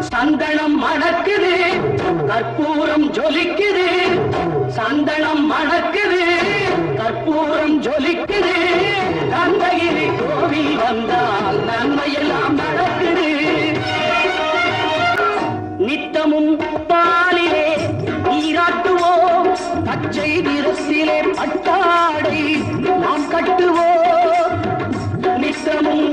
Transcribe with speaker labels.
Speaker 1: சந்தனம் மணக்குது கற்பூரம் ஜொலிக்குது சந்தனம் மணக்குது கற்பூரம் ஜொலிக்குது கந்தகிரி கோவில் வந்தால் நன்மையெல்லாம் நடக்குது நித்தமும் பாலிலே நீராட்டுவோம் பச்சை நிறத்திலே பட்டாடை நாம் கட்டுவோம் நித்தமும்